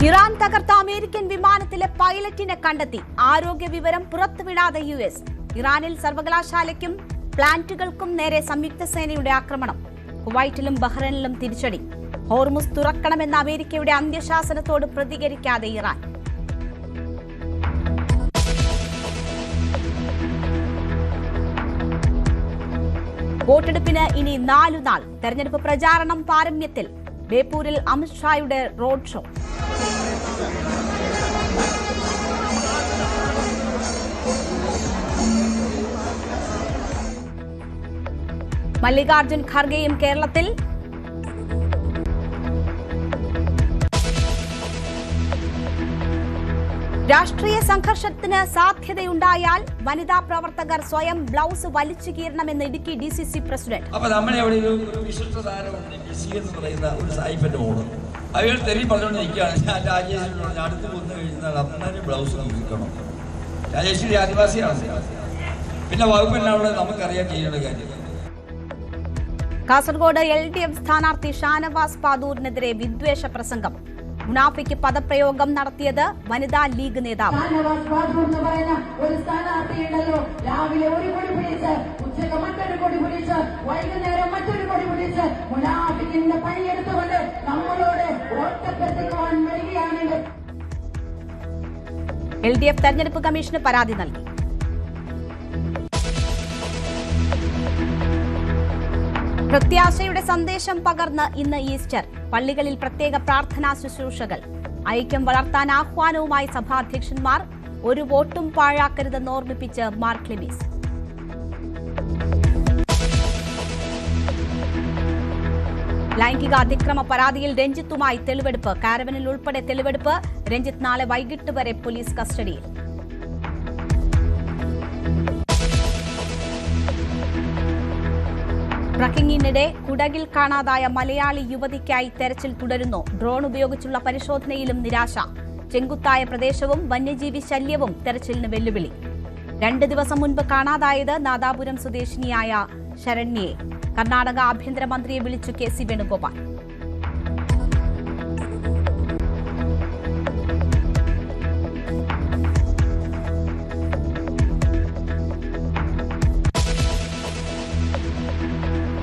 Iran തകർത്ത American വിമാനത്തിലെ പൈലറ്റിനെ കണ്ടെത്തി. ആരോഗ്യ വിവരം പുറത്തുവിടാതെ US. ഇറാനിൽ സർവകലാശാലയ്ക്കും പ്ലാന്റുകൾക്കും നേരെ സംയുക്ത സേനയുടെ ആക്രമണം. കുവൈറ്റിലും ബഹ്റൈനിലും തിരിച്ചടി. ഹോർമുസ് തുറക്കണമെന്ന അമേരിക്കയുടെ അന്ത്യശാസനത്തോട് പ്രതികരിക്കാതെ ഇറാൻ. വോട്ടെടുപ്പിന് ഇനി 4 നാൾ. തെരഞ്ഞെടുപ്പ് പ്രചാരണം പാരമ്യത്തിൽ. ബേപ്പൂരിൽ അമിത്ഷായുടെ റോഡ് ഷോ. മല്ലികാർജുൻ ഖർഗെയും കേരളത്തിൽ. രാഷ്ട്രീയ സംഘർഷത്തിന് സാധ്യതയുണ്ടായാൽ വനിതാ പ്രവർത്തകർ സ്വയം ബ്ലൗസ് വലിച്ചു കീറണമെന്ന് ഇടുക്കി DCC പ്രസിഡന്റ്. അപ്പൊ നമ്മളെ അവിടെ ഒരു വിശിഷ്ട താരമുണ്ട്, ബിസി എന്ന് പറയുന്ന ഒരു സായിപ്പന്റെ മോള്. അയാൾ തെറി പറഞ്ഞുകൊണ്ടിരിക്കുകയാണ്, ഞാൻ രാജേശ്വരിയോട് അടുത്ത് വന്നു കഴിഞ്ഞാൽ അമ്മേനെ ബ്ലൗസ് നോക്കണം. രാജേശ്വരി ആദിവാസിയാണ്, പിന്നെ വകുപ്പിനവിടെ നമുക്കറിയാൻ ചെയ്യുന്ന കാര്യം. കാസർഗോഡ് LDF സ്ഥാനാർത്ഥി ഷാനവാസ് പാദൂരിനെതിരെ വിദ്വേഷ പ്രസംഗം. മുനാഫിക്ക് പദപ്രയോഗം നടത്തിയത് വനിതാ ലീഗ് നേതാവ്. ഒരു സ്ഥാനാർത്ഥിയുണ്ടല്ലോ, രാവിലെ ഒരു കൊടി പിടിച്ച്, ഉച്ചക്ക് മറ്റൊരു കൊടി പിടിച്ച്, വൈകുന്നേരം മറ്റൊരു കൊടി പിടിച്ച് മുനാഫിക്കിന്റെ പണിയെടുത്തുകൊണ്ട് നമ്മളോട് വോട്ടഭ്യർത്ഥിക്കുവാൻ വരികയാണെങ്കിൽ LDF തെരഞ്ഞെടുപ്പ് കമ്മീഷന് പരാതി നൽകി. പ്രത്യാശയുടെ സന്ദേശം പകർന്ന് ഇന്ന് ഈസ്റ്റർ. പള്ളികളിൽ പ്രത്യേക പ്രാർത്ഥനാ ശുശ്രൂഷകൾ. ഐക്യം വളർത്താൻ ആഹ്വാനവുമായി സഭാധ്യക്ഷന്മാർ. ഒരു വോട്ടും പാഴാക്കരുതെന്ന് ഓർമ്മിപ്പിച്ച് മാർ ക്ലിമീസ്. ലൈംഗിക അതിക്രമ പരാതിയിൽ രഞ്ജിത്തുമായി തെളിവെടുപ്പ്. കാരവനിൽ ഉൾപ്പെടെ തെളിവെടുപ്പ്. രഞ്ജിത്ത് നാളെ വൈകിട്ട് വരെ പോലീസ് കസ്റ്റഡിയിൽ. ട്രക്കിങ്ങിനിടെ കുടകിൽ കാണാതായ മലയാളി യുവതിക്കായി തെരച്ചിൽ തുടരുന്നു. ഡ്രോൺ ഉപയോഗിച്ചുള്ള പരിശോധനയിലും നിരാശ. ചെങ്കുത്തായ പ്രദേശവും വന്യജീവി ശല്യവും തെരച്ചിലിന് വെല്ലുവിളി. 2 ദിവസം മുൻപ് കാണാതായത് നാദാപുരം സ്വദേശിനിയായ ശരണ്യയെ. കർണാടക ആഭ്യന്തരമന്ത്രിയെ വിളിച്ചു KC വേണുഗോപാൽ.